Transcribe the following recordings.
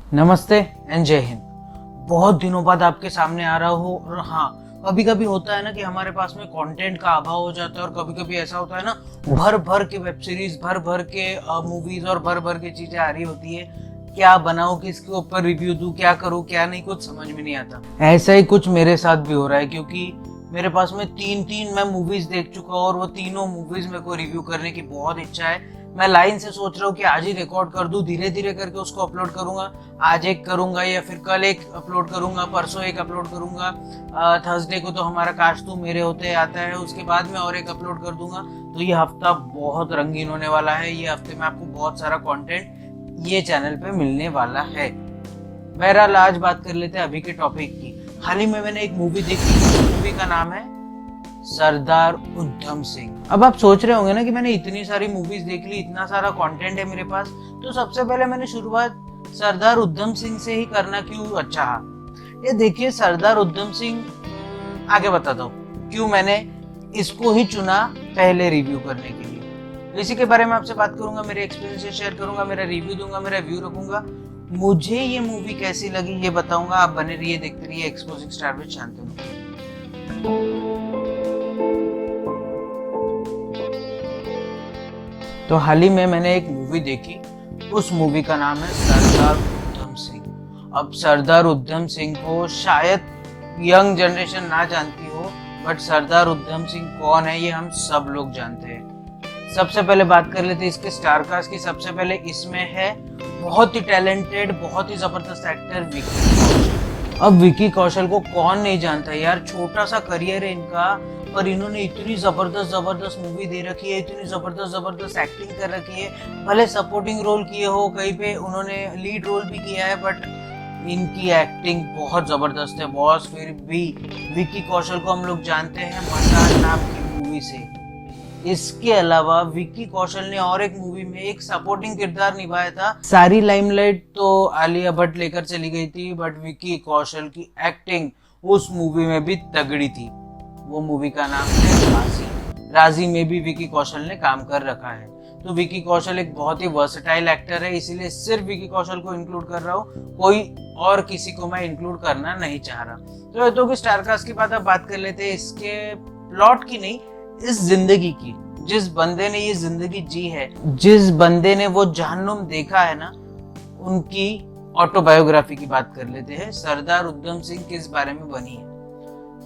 नमस्ते एंड जय हिंद। बहुत दिनों बाद आपके सामने आ रहा हूँ। और हाँ, कभी कभी होता है ना कि हमारे पास में कंटेंट का अभाव हो जाता है, और कभी कभी ऐसा होता है ना, भर भर के वेब सीरीज, भर भर के मूवीज और भर भर के चीजें आ रही होती है। क्या बनाऊं, किसके ऊपर रिव्यू दूं, क्या करूं क्या नहीं, कुछ समझ में नहीं आता। ऐसा ही कुछ मेरे साथ भी हो रहा है, क्योंकि मेरे पास में तीन मैं मूवीज देख चुका हूँ, और वो तीनों मूवीज मेरे को रिव्यू करने की बहुत इच्छा है। मैं लाइन से सोच रहा हूँ कि आज ही रिकॉर्ड कर दूं, धीरे धीरे करके उसको अपलोड करूंगा। आज एक करूंगा, या फिर कल एक अपलोड करूंगा, परसों एक अपलोड करूंगा। थर्सडे को तो हमारा काश तू मेरे होते आता है, उसके बाद में और एक अपलोड कर दूंगा। तो ये हफ्ता बहुत रंगीन होने वाला है। ये हफ्ते में आपको बहुत सारा कंटेंट ये चैनल पे मिलने वाला है। बहरहाल आज बात कर लेते हैं अभी के टॉपिक की। हाल ही में मैंने एक मूवी देखी। मूवी का नाम है सरदार उधम सिंह। अब आप सोच रहे होंगे ना कि मैंने इतनी सारी मूवीज देख ली, इतना सारा कंटेंट है मेरे पास, तो सबसे पहले मैंने शुरुआत सरदार उधम सिंह से ही करना क्यों चाहा। ये देखिए, सरदार उधम सिंह आगे बताता हूँ क्यों मैंने इसको ही चुना पहले रिव्यू करने के लिए। इसी के बारे में आपसे बात करूंगा, मेरे एक्सपीरियंस शेयर करूंगा, मेरा रिव्यू दूंगा, मेरा व्यू रखूंगा। मुझे ये मूवी कैसी लगी ये बताऊंगा। आप बने रहिए, देखते रहिए एक्सपोजिंग स्टार विद शांतनु। तो हाल ही में मैंने एक मूवी देखी। उस मूवी का नाम है सरदार उधम सिंह। अब सरदार उधम सिंह को शायद यंग जनरेशन ना जानती हो, बट सरदार उधम सिंह कौन है ये हम सब लोग जानते हैं। सबसे पहले बात कर लेते हैं इसके स्टार कास्ट की। सबसे पहले इसमें है बहुत ही टैलेंटेड, बहुत ही जबरदस्त एक्टर विकी कौशल। अब विकी कौशल को कौन नहीं जानता यार। छोटा सा करियर है इनका, पर इन्होंने इतनी जबरदस्त मूवी दे रखी है, इतनी जबरदस्त एक्टिंग कर रखी है। भले सपोर्टिंग रोल किए हो, कहीं पे उन्होंने लीड रोल भी किया है, बट इनकी एक्टिंग बहुत जबरदस्त है बॉस। फिर भी विकी कौशल को हम लोग जानते हैं मसान नाम की मूवी से। इसके अलावा विकी कौशल ने और एक मूवी में एक सपोर्टिंग किरदार निभाया था। सारी लाइमलाइट तो आलिया भट्ट लेकर चली गई थी, बट विकी कौशल की एक्टिंग उस मूवी में भी तगड़ी थी। वो मूवी का नाम है राजी। राजी में भी विकी कौशल ने काम कर रखा है। तो विकी कौशल एक बहुत ही वर्सेटाइल एक्टर है, इसीलिए सिर्फ विकी कौशल को इंक्लूड कर रहा हूँ, कोई और किसी को मैं इंक्लूड करना नहीं चाह रहा। तो स्टार कास्ट की बात कर लेते हैं। इसके प्लॉट की नहीं, इस जिंदगी की। जिस बंदे ने ये जिंदगी जी है, जिस बंदे ने वो जहन्नुम देखा है ना, उनकी ऑटोबायोग्राफी की बात कर लेते हैं। सरदार उधम सिंह किस बारे में बनी है।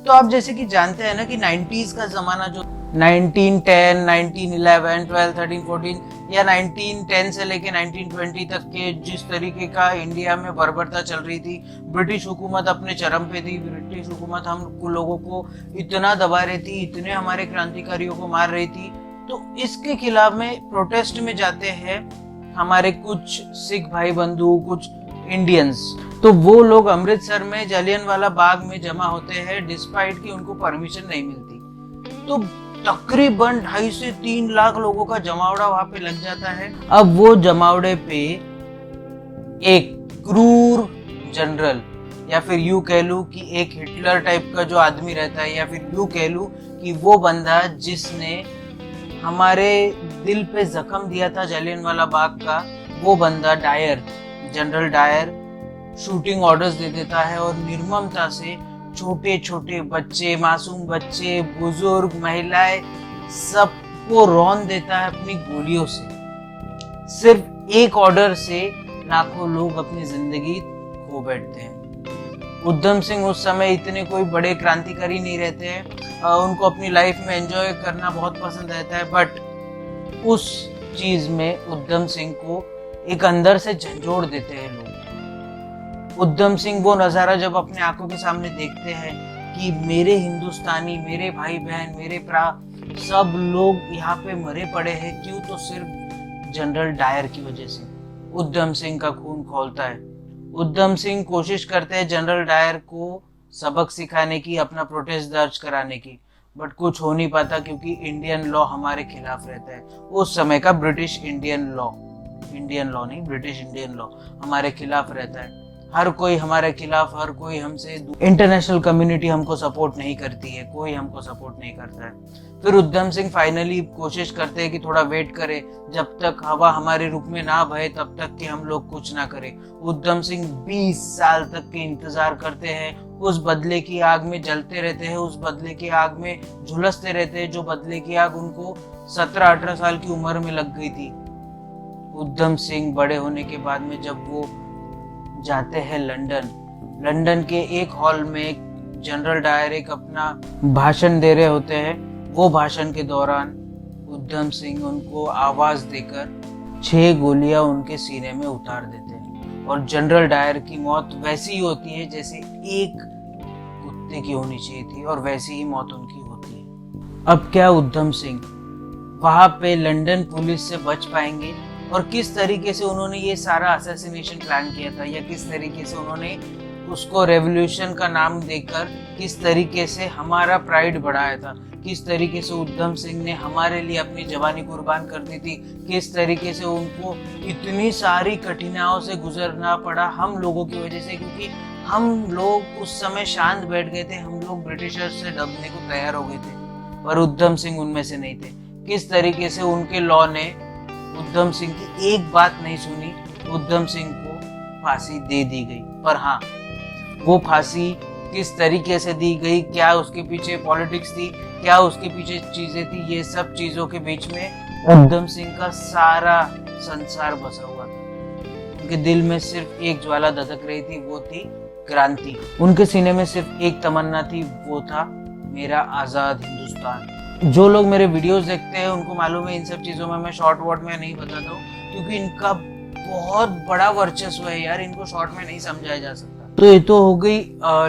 तो आप जैसे कि जानते हैं ना कि 90s का जमाना, जो 1910, 1911, 12, 13, 14 या 1910 से लेके 1920 तक के जिस तरीके का इंडिया में बर्बरता चल रही थी, ब्रिटिश हुकूमत अपने चरम पे थी। ब्रिटिश हुकूमत हम लोगों को इतना दबा रही थी, इतने हमारे क्रांतिकारियों को मार रही थी। तो इसके खिलाफ में प्रोटेस्ट में जाते हैं हमारे कुछ सिख भाई बंधु, कुछ इंडियंस। तो वो लोग अमृतसर में जालियनवाला बाग में जमा होते हैं, डिस्पाइट कि उनको परमिशन नहीं मिलती। तो तकरीबन 2.5 से 3 लाख लोगों का जमावड़ा वहां पे लग जाता है। अब वो जमावड़े पे एक क्रूर जनरल, या फिर यूं कह लूं कि एक हिटलर टाइप का जो आदमी रहता है, या फिर यूं कह लूं कि वो बंदा जिसने हमारे दिल पे जख्म दिया था जालियनवाला बाग का, वो बंदा Dyer, general Dyer shooting orders दे देता है, और निर्ममता से छोटे छोटे बच्चे, मासूम बच्चे, बुजुर्ग, महिलाएं, सबको रौंद देता है अपनी गोलियों से। सिर्फ एक ऑर्डर से लाखों लोग अपनी जिंदगी खो बैठते हैं। उधम सिंह उस समय इतने कोई बड़े क्रांतिकारी नहीं रहते हैं, उनको अपनी लाइफ में एंजॉय करना बहुत पसंद रहता है, बट उस चीज में उधम सिंह को एक अंदर से झंझोड़ देते हैं लोग। उधम सिंह वो नजारा जब अपने आंखों के सामने देखते हैं कि मेरे हिंदुस्तानी, मेरे भाई बहन, मेरे सब लोग यहाँ पे मरे पड़े हैं, क्यों? तो सिर्फ जनरल डायर की वजह से। उधम सिंह का खून खौलता है। उधम सिंह कोशिश करते हैं जनरल डायर को सबक सिखाने की, अपना प्रोटेस्ट दर्ज कराने की, बट कुछ हो नहीं पाता, क्योंकि इंडियन लॉ हमारे खिलाफ रहता है। उस समय का British Indian law, Indian law नहीं, ब्रिटिश इंडियन लॉ हमारे खिलाफ रहता है। हर कोई हमारे खिलाफ, हर कोई हमसे, इंटरनेशनल कम्युनिटी हमको सपोर्ट नहीं करती है, कोई हमको सपोर्ट नहीं करता है। फिर उद्धम सिंह फाइनली कोशिश करते हैं कि थोड़ा वेट करे, जब तक हवा हमारे रुख में ना बहे तब तक कि हम लोग कुछ ना करें। उद्धम सिंह 20 साल तक के इंतजार करते हैं, उस बदले की आग में जलते रहते हैं, उस बदले की आग में झुलसते रहते हैं, जो बदले की आग उनको 17-18 साल की उम्र में लग गई थी। उद्धम सिंह बड़े होने के बाद में जब वो जाते हैं लंदन के एक हॉल में एक जनरल डायर एक अपना भाषण दे रहे होते हैं। वो भाषण के दौरान उद्धम सिंह उनको आवाज देकर 6 गोलियां उनके सीने में उतार देते हैं और जनरल डायर की मौत वैसी ही होती है जैसे एक कुत्ते की होनी चाहिए थी, और वैसी ही मौत उनकी होती है। अब क्या उद्धम सिंह वहां पे लंदन पुलिस से बच पाएंगे, और किस तरीके से उन्होंने ये सारा असैसिनेशन प्लान किया था, या किस तरीके से उन्होंने उसको रेवोल्यूशन का नाम देकर किस तरीके से हमारा प्राइड बढ़ाया था, किस तरीके से उद्धम सिंह ने हमारे लिए अपनी जवानी कुर्बान कर दी थी, किस तरीके से उनको इतनी सारी कठिनाइयों से गुजरना पड़ा हम लोगों की वजह से, क्योंकि हम लोग उस समय शांत बैठ गए थे, हम लोग ब्रिटिशर्स से दबने को तैयार हो गए थे, पर उद्धम सिंह उनमें से नहीं थे। किस तरीके से उनके लॉ ने उद्धम सिंह की एक बात नहीं सुनी, उद्धम सिंह को फांसी दे दी गई। पर हाँ, वो फांसी किस तरीके से दी गई, क्या उसके पीछे पॉलिटिक्स थी, क्या उसके पीछे चीजें थी, ये सब चीजों के बीच में उद्धम सिंह का सारा संसार बसा हुआ था। उनके दिल में सिर्फ एक ज्वाला धधक रही थी, वो थी क्रांति। उनके सीने में सिर्फ एक तमन्ना थी, वो था मेरा आजाद हिंदुस्तान। जो लोग मेरे वीडियोस देखते हैं उनको मालूम है इन सब चीजों में मैं शॉर्ट वर्ड में नहीं बताता हूँ, क्योंकि इनका बहुत बड़ा वर्चस्व है यार, इनको शॉर्ट में नहीं समझाया जा सकता। तो ये तो हो गई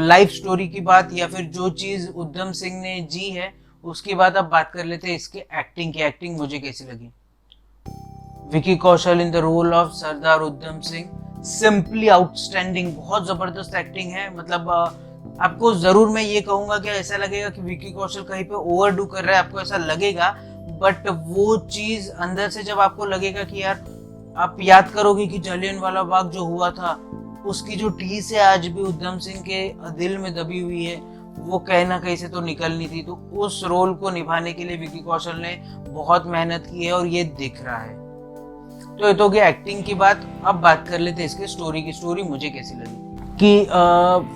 लाइफ स्टोरी की बात, या फिर जो चीज उद्धम सिंह ने जी है उसकी बात। अब बात कर लेते हैं इसके एक्टिंग की। एक्टिंग मुझे कैसी लगी? Vicky Kaushal in the role of सरदार उद्धम सिंह, सिंपली आउटस्टैंडिंग, बहुत जबरदस्त एक्टिंग है। मतलब आपको जरूर मैं ये कहूंगा कि ऐसा लगेगा कि विकी कौशल कहीं पे ओवरडू कर रहा है, आपको ऐसा लगेगा, बट वो चीज अंदर से जब आपको लगेगा कि यार, आप याद करोगे कि जलियांवाला बाग जो हुआ था उसकी जो टीस है आज भी उद्धम सिंह के दिल में दबी हुई है, वो कहीं ना कहीं से तो निकलनी थी। तो उस रोल को निभाने के लिए विकी कौशल ने बहुत मेहनत की है और ये दिख रहा है। तो ये तो गई एक्टिंग की बात। अब बात कर लेते हैं इसके स्टोरी की। स्टोरी मुझे कैसी लगी कि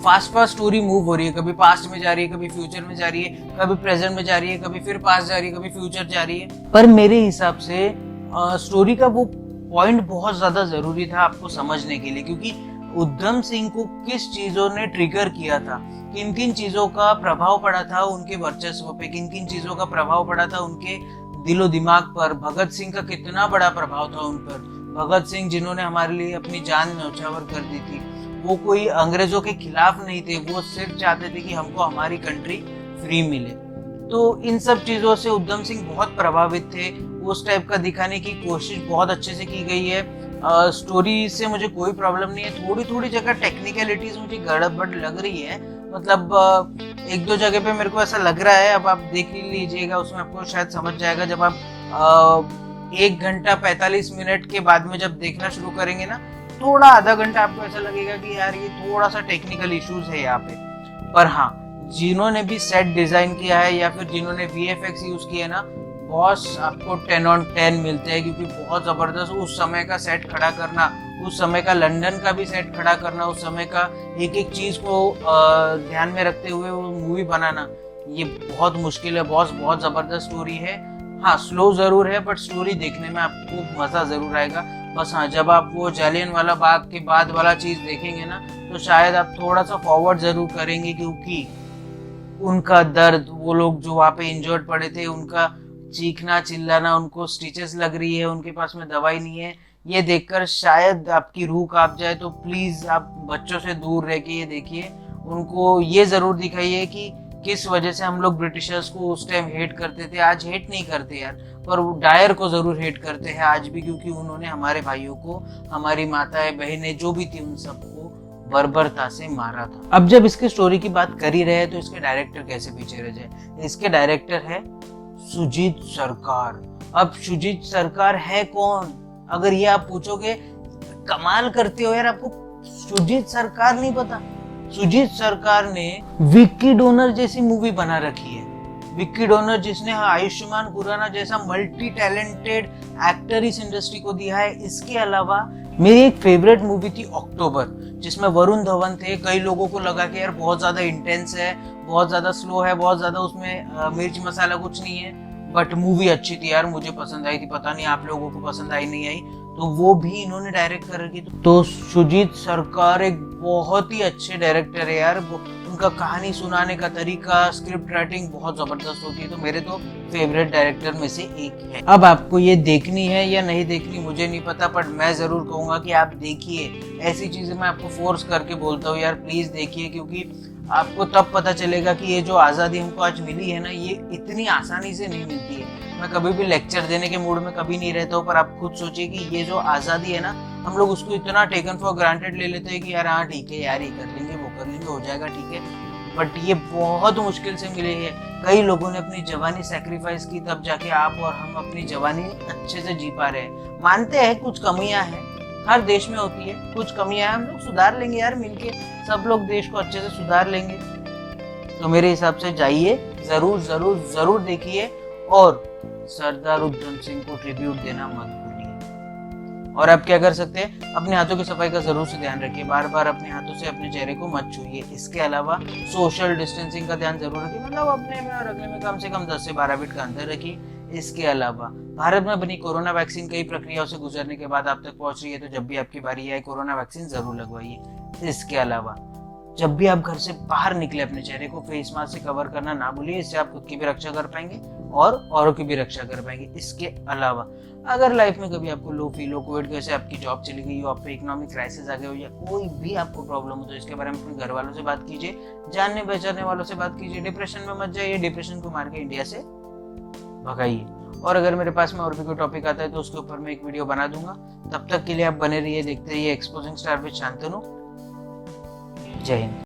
फास्ट स्टोरी मूव हो रही है, कभी पास्ट में जा रही है, कभी फ्यूचर में जा रही है, कभी प्रेजेंट में जा रही है, कभी फिर पास्ट जा रही है, कभी फ्यूचर जा रही है। पर मेरे हिसाब से स्टोरी का वो पॉइंट बहुत ज्यादा जरूरी था आपको समझने के लिए, क्योंकि उद्धम सिंह को किस चीजों ने ट्रिगर किया था, किन किन चीजों का प्रभाव पड़ा था उनके वर्चस्व पे, किन किन चीजों का प्रभाव पड़ा था उनके दिलो दिमाग पर। भगत सिंह का कितना बड़ा प्रभाव था उन पर। भगत सिंह जिन्होंने हमारे लिए अपनी जान न्यौछावर कर दी थी, वो कोई अंग्रेजों के खिलाफ नहीं थे, वो सिर्फ चाहते थे कि हमको हमारी कंट्री फ्री मिले। तो इन सब चीजों से उद्धम सिंह बहुत प्रभावित थे। उस टाइप का दिखाने की कोशिश बहुत अच्छे से की गई है। स्टोरी से मुझे कोई प्रॉब्लम नहीं है। थोड़ी थोड़ी जगह टेक्निकलिटीज मुझे गड़बड़ लग रही है, मतलब एक दो जगह पे मेरे को ऐसा लग रहा है। अब आप देख लीजिएगा, उसमें आपको शायद समझ जाएगा जब आप 1 घंटा 45 मिनट के बाद में जब देखना शुरू करेंगे ना, थोड़ा आधा घंटा आपको ऐसा लगेगा कि यार ये थोड़ा सा टेक्निकल इश्यूज है यहाँ पे। पर हाँ, जिन्होंने भी सेट डिजाइन किया है या फिर जिन्होंने VFX यूज किया है ना, बॉस आपको 10 on 10 मिलते हैं, क्योंकि बहुत जबरदस्त उस समय का सेट खड़ा करना, उस समय का लंदन का भी सेट खड़ा करना, उस समय का एक एक चीज को ध्यान में रखते हुए वो मूवी बनाना, ये बहुत मुश्किल है बॉस। बहुत जबरदस्त स्टोरी है। हाँ, स्लो जरूर है, बट स्टोरी देखने में आपको मजा जरूर आएगा। बस हाँ, जब आप वो जालियांवाला बाग के बाद वाला चीज देखेंगे ना, तो शायद आप थोड़ा सा फॉरवर्ड जरूर करेंगे, क्योंकि उनका दर्द, वो लोग जो वहाँ पे इंजर्ड पड़े थे, उनका चीखना चिल्लाना, उनको स्टिचेस लग रही है, उनके पास में दवाई नहीं है, ये देखकर शायद आपकी रूह कांप जाए। तो प्लीज आप बच्चों से दूर रह के ये देखिए, उनको ये जरूर दिखाइए कि किस वजह से हम लोग ब्रिटिशर्स को उस टाइम हेट करते थे। आज हेट नहीं करते यार, पर वो डायर को जरूर हेट करते हैं आज भी, क्योंकि उन्होंने हमारे भाइयों को, हमारी माताएं बहनें जो भी थी, उन सबको बर्बरता से मारा था। अब जब इसकी स्टोरी की बात कर ही रहे हैं, तो इसके डायरेक्टर कैसे पीछे रह जाए। इसके डायरेक्टर है सुजीत सरकार। अब सुजीत सरकार है कौन, अगर ये आप पूछोगे, कमाल करते हो यार, आपको सुजीत सरकार नहीं पता? सुजीत सरकार ने विक्की डोनर जैसी मूवी बना रखी है। विक्की डोनर जिसने आयुष्मान खुराना जैसा मल्टी टैलेंटेड एक्टर इस इंडस्ट्री को दिया है। इसके अलावा मेरी एक फेवरेट मूवी थी अक्टूबर, जिसमें वरुण धवन थे। कई लोगों को लगा कि यार बहुत ज्यादा इंटेंस है, बहुत ज्यादा स्लो है, बहुत ज्यादा उसमें मिर्च मसाला कुछ नहीं है, बट मूवी अच्छी थी यार, मुझे पसंद आई थी। पता नहीं आप लोगों को पसंद आई नहीं आई, तो वो भी इन्होंने डायरेक्ट कर रखी। तो सुजीत सरकार एक बहुत ही अच्छे डायरेक्टर है यार। उनका कहानी सुनाने का तरीका, स्क्रिप्ट राइटिंग बहुत जबरदस्त होती है। तो मेरे तो फेवरेट डायरेक्टर में से एक है। अब आपको ये देखनी है या नहीं देखनी मुझे नहीं पता, बट मैं जरूर कहूंगा कि आप देखिए। ऐसी चीजें मैं आपको फोर्स करके बोलता हूँ यार, प्लीज देखिए, क्योंकि आपको तब पता चलेगा कि ये जो आज़ादी हमको आज मिली है ना, ये इतनी आसानी से नहीं मिलती है। मैं कभी भी लेक्चर देने के मूड में कभी नहीं रहता हूँ, पर आप खुद सोचिए कि ये जो आज़ादी है ना, हम लोग उसको इतना टेकन फॉर ग्रांटेड ले लेते हैं कि यार हाँ ठीक है यार, ये कर लेंगे, वो कर लेंगे, हो जाएगा, ठीक है। बट ये बहुत मुश्किल से मिले है। कई लोगों ने अपनी जवानी सैक्रिफाइस की, तब जाके आप और हम अपनी जवानी अच्छे से जी पा रहे हैं। मानते हैं कुछ कमियां हैं, हर देश में होती है, कुछ कमियां हैं, हम लोग सुधार लेंगे यार मिलके, सब लोग देश को अच्छे से सुधार लेंगे। तो मेरे हिसाब से जाइए, जरूर जरूर जरूर देखिए, और सरदार उधम सिंह को ट्रिब्यूट देना मत भूलिए। और आप क्या कर सकते हैं, अपने हाथों की सफाई का जरूर से ध्यान रखिए, बार बार अपने हाथों से अपने चेहरे को मत छूइए। इसके अलावा सोशल डिस्टेंसिंग का ध्यान जरूर रखिए, मतलब अपने में और अगले में कम से कम 10 से 12 फीट का अंतर रखिए। इसके अलावा भारत में बनी कोरोना वैक्सीन कई प्रक्रियाओं से गुजरने के बाद आप तक पहुंच रही है, तो जब भी आपकी बारी आए कोरोना वैक्सीन जरूर लगवाइए। इसके अलावा जब भी आप घर से बाहर निकले, अपने चेहरे को फेस मास्क से कवर करना ना भूलिए, इससे आप खुद की भी रक्षा कर पाएंगे और औरों की भी रक्षा कर पाएंगे। इसके अलावा अगर लाइफ में कभी आपको लो फील हो, कोविड की वजह से आपकी जॉब चली गई हो, आप पे इकोनॉमिक क्राइसिस आ गए हो, या कोई भी आपको प्रॉब्लम हो, तो इसके बारे में अपने घर वालों से बात कीजिए, जानने पहचानने वालों से बात कीजिए। डिप्रेशन में मत जाइए, डिप्रेशन को मार के इंडिया से भगाइए। और अगर मेरे पास में और भी कोई टॉपिक आता है तो उसके ऊपर मैं एक वीडियो बना दूंगा। तब तक के लिए आप बने रहिए, देखते रहिए एक्सपोजिंग स्टार विद शांतनु। जय हिंद।